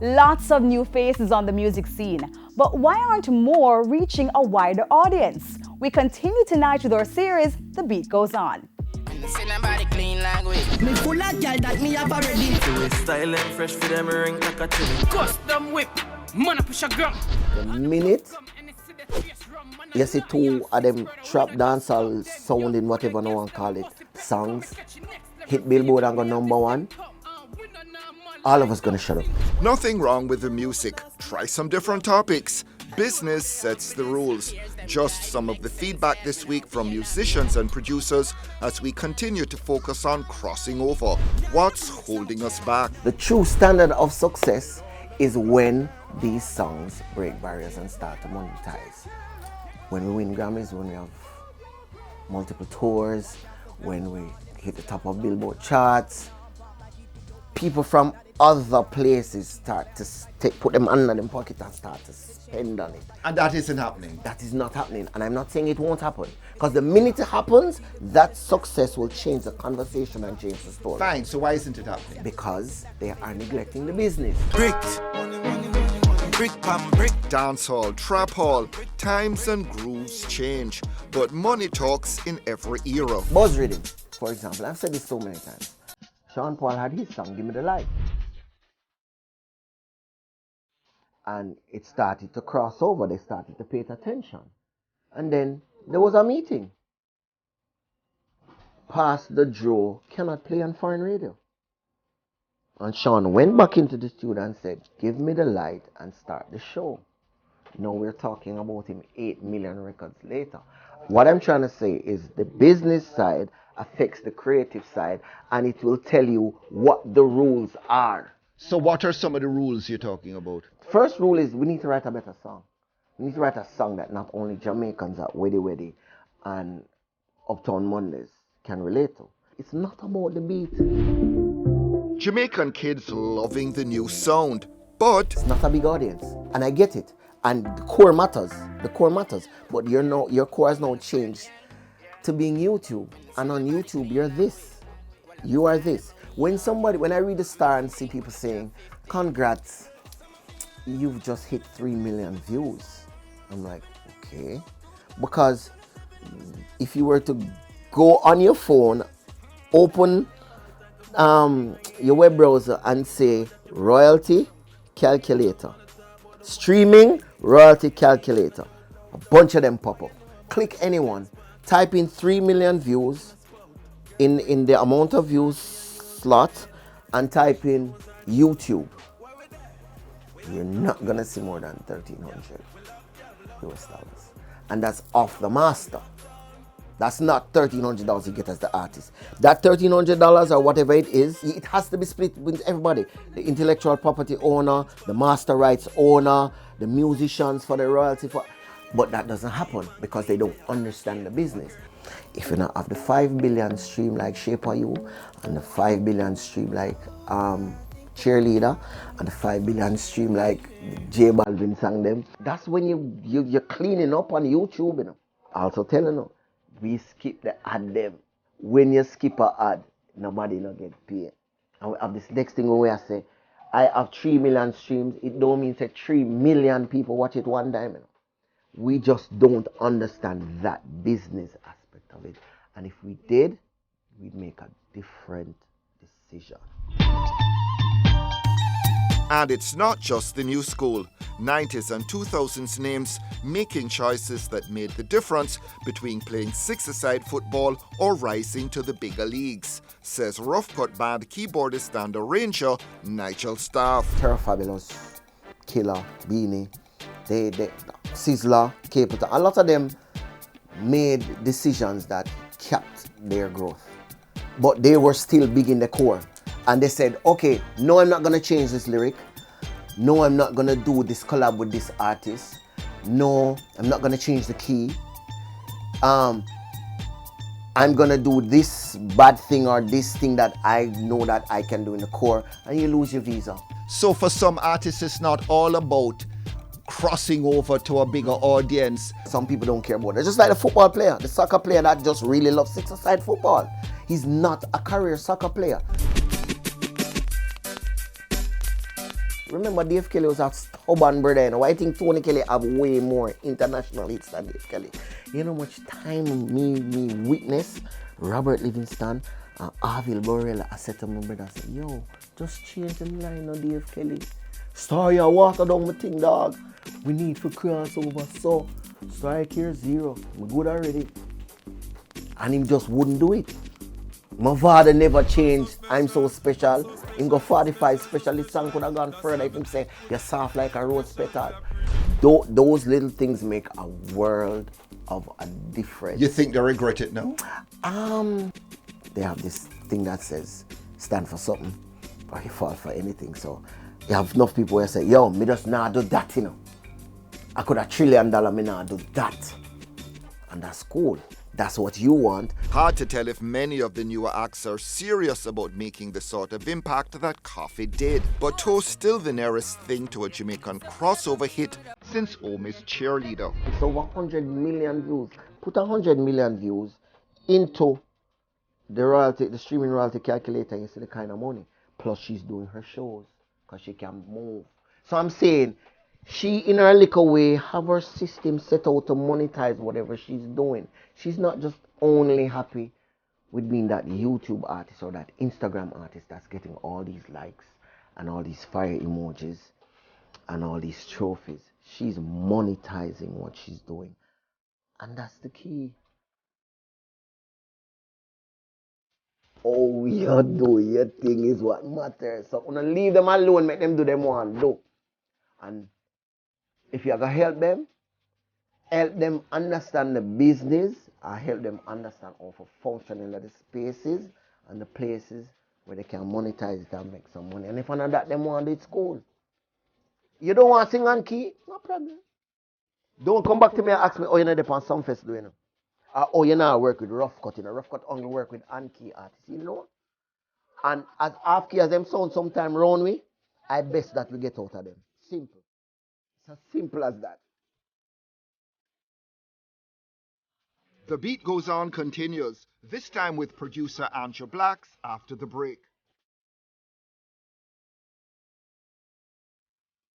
Lots of new faces on the music scene, but why aren't more reaching a wider audience? We continue tonight with our series, The Beat Goes On. Me full of girl that me have already. Style and fresh for them ring like a chili. Custom whip, man push a gram. The minute you see two of them trap dancehall sounding whatever no one call it songs hit Billboard and go #1, all of us gonna shut up. Nothing wrong with the music. Try some different topics. Business sets the rules. Just some of the feedback this week from musicians and producers as we continue to focus on crossing over. What's holding us back? The true standard of success is when these songs break barriers and start to monetize. When we win Grammys, when we have multiple tours, when we hit the top of Billboard charts, people from other places start to put them under them pocket and start to spend on it. And that isn't happening. That is not happening, and I'm not saying it won't happen. Because the minute it happens, that success will change the conversation and change the story. Fine, so why isn't it happening? Because they are neglecting the business. Brick. Brick pam brick. Dancehall, trap hall, times and grooves change, but money talks in every era. Buzz rhythm, for example, I've said this so many times. Sean Paul had his song, Give Me the Light. And it started to cross over, they started to pay attention. And then there was a meeting. Pass the Joe cannot play on foreign radio. And Sean went back into the studio and said, Give Me the Light and start the show. Now we're talking about him 8 million records later. What I'm trying to say is the business side affects the creative side, and it will tell you what the rules are. So what are some of the rules you're talking about? First rule is we need to write a better song. We need to write a song that not only Jamaicans at Weddy Weddy and Uptown Mondays can relate to. It's not about the beat. Jamaican kids loving the new sound, but It's not a big audience, and I get it. And the core matters. The core matters. But your core has now changed to being YouTube. And on YouTube, you're this. You are this. When I read the Star and see people saying, congrats, you've just hit 3 million views. I'm like, okay. Because if you were to go on your phone, open your web browser and say royalty calculator, streaming royalty calculator, a bunch of them pop up. Click anyone, type in 3 million views in the amount of views slot and type in YouTube. You're not gonna see more than $1,300 US dollars, and that's off the master. That's not $1,300 you get as the artist. That $1,300 or whatever it is, it has to be split with everybody. The intellectual property owner, the master rights owner, the musicians for the royalty. But that doesn't happen because they don't understand the business. If you not have the 5 billion stream like Shape of You, and the 5 billion stream like Cheerleader, and the 5 billion stream like J Balvin sang them, that's when you're cleaning up on YouTube, you know. Also telling you, we skip the ad them. When you skip an ad, nobody not get paid. And we have this next thing where I say, I have 3 million streams. It don't mean say 3 million people watch it one time. You know? We just don't understand that business aspect of it. And if we did, we'd make a different decision. And it's not just the new school. 90s and 2000s names making choices that made the difference between playing six-a-side football or rising to the bigger leagues, says Rough Cut Band keyboardist and arranger Nigel Staff. Terror Fabulous, Killer, Beanie, they Sizzler, Capital, a lot of them made decisions that kept their growth. But they were still big in the core. And they said, okay, no, I'm not going to change this lyric. No, I'm not going to do this collab with this artist. No, I'm not going to change the key. I'm going to do this bad thing or this thing that I know that I can do in the core. And you lose your visa. So for some artists, it's not all about crossing over to a bigger audience. Some people don't care about it. It's just like the football player, the soccer player that just really loves six-a-side football. He's not a career soccer player. Remember, Dave Kelly was a stubborn brother. You know? I think Tony Kelly have way more international hits than Dave Kelly. You know how much time me witness Robert Livingston and Arville Borrell. I said to my brother, I said, yo, just change the line of Dave Kelly. Sorry, I water down my thing, dog. We need to cross over. So, strike here 0. I'm good already. And he just wouldn't do it. My father never changed. I'm so special. Him go 45 special. This song could have gone further if him say, you're soft like a rose petal. Those little things make a world of a difference. You think they regret it now? They have this thing that says, stand for something, or you fall for anything. So you have enough people who say, yo, me just not do that, you know. I could $1 trillion, me not do that. And that's cool. That's what you want. Hard to tell if many of the newer acts are serious about making the sort of impact that Coffee did. But Toast still the nearest thing to a Jamaican crossover hit since Omi's Cheerleader. It's over 100 million views. Put 100 million views into the streaming royalty calculator, you see the kind of money. Plus she's doing her shows because she can move. So I'm saying, she in her little way have her system set out to monetize whatever she's doing. She's not just only happy with being that YouTube artist or that Instagram artist that's getting all these likes and all these fire emojis and all these trophies. She's monetizing what she's doing. And that's the key. Oh, you do your thing is what matters. So I'm gonna leave them alone, make them do them one do. And if you're gonna help them understand the business, or help them understand how to function in the spaces and the places where they can monetize it and make some money. And if none of that them want, it's cool. You don't want to sing on key? No problem. Don't come back to me and ask me, oh, you're not there on some fest doing. Oh, you know, work with rough cut. Rough cut only work with on-key artists. You know? And as half key as them sound sometime round way, I best that we get out of them. Simple. It's as simple as that. The Beat Goes On continues, this time with producer Andrew Blacks after the break.